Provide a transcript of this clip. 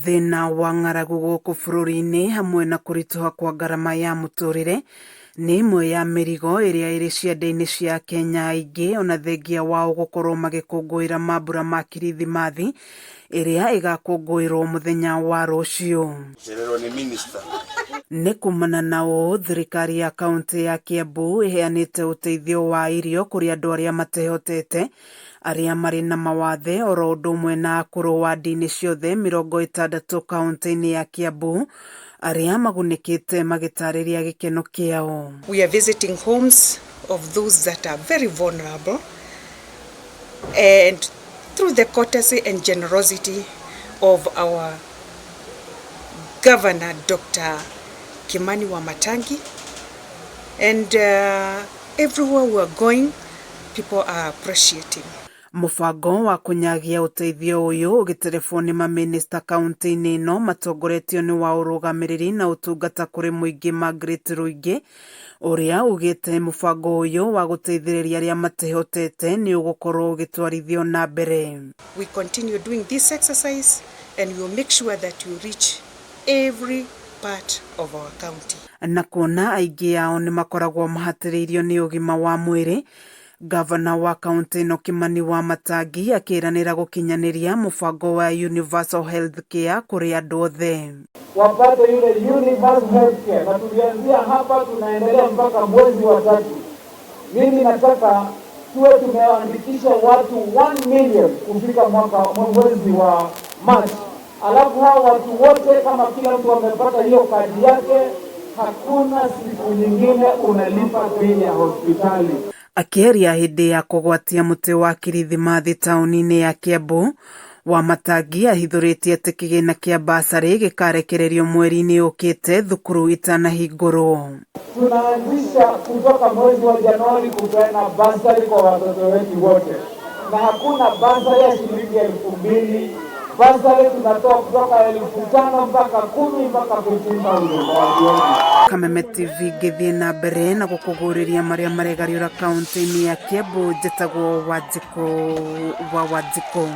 Thina wa ng'aragu gũkũ bũrũri-inĩ hamwe na kũritũha kwa ngarama ya mũtũrĩre nĩ imwe ya mĩrigo ĩrĩa ĩrĩ ciande-inĩ cia Kenya aingĩ ona thengia wao gũkorwo magĩkũngũĩra mambura ma kirithimathi ĩrĩa ĩgakũngũĩrwo mũthenya wa rũciũ. Nĩ kumana na ũũ, thirikari ya kaunti ya Kiambu ĩheanĩte ũteithio wa irio kũrĩ andũ arĩa matehotete, arĩa marĩ na mawathe oro ũndũ ũmwe na akũrũ wa ndini ciothe 60 kaunti-inĩ ya Kiambu arĩa magunĩkĩte magĩtarĩria gĩkeno kĩao. We are visiting homes of those that are very vulnerable, and through the courtesy and generosity of our Governor Dr. Kimani Wamatangi, and everywhere we are going, people are appreciating. Mũbango wa kũnyagia ũteithio ũyũ ũgĩterebwo nĩ mamĩnĩsta kaunti-inĩ ĩno matongoretio nĩ wa ũrũgamĩrĩri na ũtungata kũrĩ mũingĩ Margaret Rũingĩ, ũrĩa ugĩte mũbango ũyũ wa gũteithĩrĩria arĩa matehotete nĩ ũgũkorwo ũgĩtwarithio na mbere. We continue doing this exercise and we will make sure that you reach every part of our county. Na kuona aingĩ ao nĩ makoragwo mahatĩrĩirio nĩ ũgima wa mwĩrĩ, Gavana wa kaunti ĩno Kimani Wamatangi akĩranĩra gũkinyanĩria mũbango wa Universal Health Care kũrĩ andũ othe. Wapate yule Universal Health Care, na tulianzia hapa tunaendelea mpaka mwezi wa 3. Mimi nataka tuwe tumeandikisha watu 1 million kufika mwezi wa March. Alafu hao watu wote kama kila mtu amepata hiyo kadi yake, hakuna siku nyingine unalipa bei ya hospitali. Akĩaria hĩndĩ ya kũgwatia mũtĩ wa kirithimathi taũni-inĩ ya Kiambu, Wamatangi ahithũrĩtie atĩ kĩgĩna kĩa basarĩ gĩkarekererio mweri-inĩ ũkĩte thukuru itanahingũrwo. Tunaanzisha kutoka mwezi wa Januari kupeana basari kwa watoto wetu wote, na hakuna basari ya shilingi 2,000. Basari tunatoa kutoka 5,000 mpaka 10,000 mpaka 15,000. Kameme TV gĩthiĩ na mbere na gũkũgũrĩria marĩa maregariũra kaunti-inĩ ya Kiambu. Njĩtagwo Wanjikũ wa Wanjikũ.